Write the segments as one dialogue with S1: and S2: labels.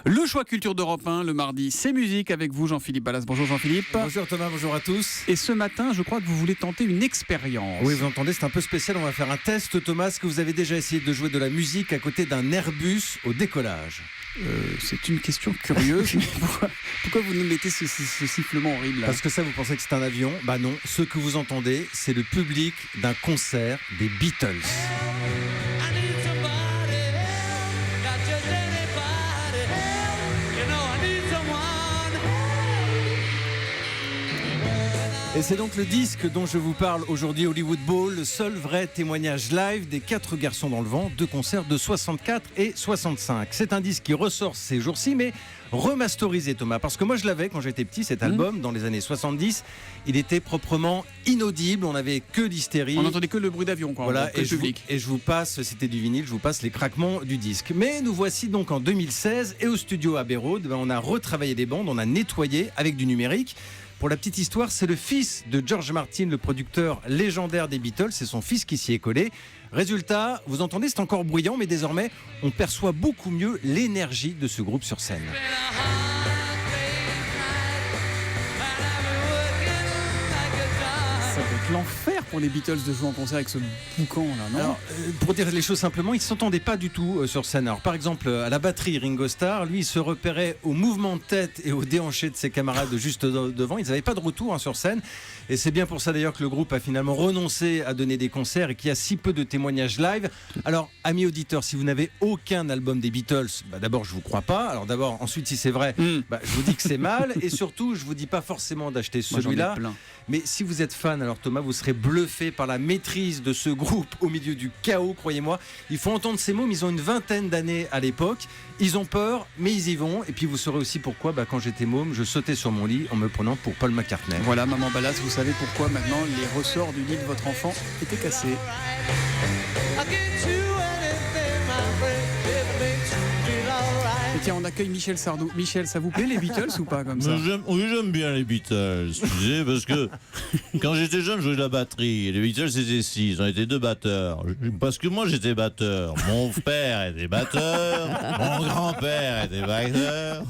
S1: Le choix culture d'Europe 1, le mardi, c'est musique avec vous, Jean-Philippe Ballas. Bonjour Jean-Philippe.
S2: Bonjour Thomas, bonjour à tous.
S1: Et ce matin, je crois que vous voulez tenter une expérience.
S2: Oui, vous entendez, c'est un peu spécial. On va faire un test, Thomas. Est-ce que vous avez déjà essayé de jouer de la musique à côté d'un Airbus au décollage?
S1: C'est une question curieuse. Pourquoi vous nous mettez ce sifflement horrible là?
S2: Parce que ça, vous pensez que c'est un avion? Bah non, ce que vous entendez, c'est le public d'un concert des Beatles. Et c'est donc le disque dont je vous parle aujourd'hui, Hollywood Bowl, le seul vrai témoignage live des 4 garçons dans le vent, 2 concerts de 64 et 65. C'est un disque qui ressort ces jours-ci, mais remasterisé, Thomas, parce que moi je l'avais quand j'étais petit, cet album, dans les années 70. Il était proprement inaudible, on n'avait que l'hystérie.
S1: On n'entendait que le bruit d'avion, quoi.
S2: Voilà,
S1: et
S2: je vous passe, c'était du vinyle, je vous passe les craquements du disque. Mais nous voici donc en 2016, et au studio Abbey Road, on a retravaillé des bandes, on a nettoyé avec du numérique. Pour la petite histoire, c'est le fils de George Martin, le producteur légendaire des Beatles. C'est son fils qui s'y est collé. Résultat, vous entendez, c'est encore bruyant, mais désormais, on perçoit beaucoup mieux l'énergie de ce groupe sur scène.
S1: Ça va être l'enfer pour les Beatles de jouer en concert avec ce boucan là, non?
S2: Alors, pour dire les choses simplement, ils ne s'entendaient pas du tout sur scène. Alors, par exemple, à la batterie, Ringo Starr, lui, il se repérait au mouvement de tête et au déhanché de ses camarades juste devant. Ils n'avaient pas de retour sur scène. Et c'est bien pour ça d'ailleurs que le groupe a finalement renoncé à donner des concerts et qu'il y a si peu de témoignages live. Alors, amis auditeurs, si vous n'avez aucun album des Beatles, d'abord, je ne vous crois pas. Alors d'abord, ensuite, si c'est vrai, je vous dis que c'est mal. Et surtout, je ne vous dis pas forcément d'acheter celui-là. Mais si vous êtes fan, alors Thomas, vous serez bluffé par la maîtrise de ce groupe au milieu du chaos, croyez-moi. Il faut entendre ces mots, mais ils ont une vingtaine d'années à l'époque. Ils ont peur, mais ils y vont. Et puis vous saurez aussi pourquoi, quand j'étais môme, je sautais sur mon lit en me prenant pour Paul McCartney.
S1: Voilà, maman Ballas, vous savez pourquoi maintenant les ressorts du lit de votre enfant étaient cassés. Et tiens, on accueille Michel Sardou. Michel, ça vous plaît les Beatles ou pas comme ça?
S3: Oui, j'aime bien les Beatles, tu sais, parce que quand j'étais jeune, je jouais de la batterie. Les Beatles, c'était 6, on était 2 batteurs. Parce que moi, j'étais batteur. Mon père était batteur, mon grand-père était batteur.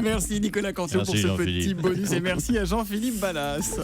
S1: Merci Nicolas Cancio pour ce petit bonus et merci à Jean-Philippe Ballas.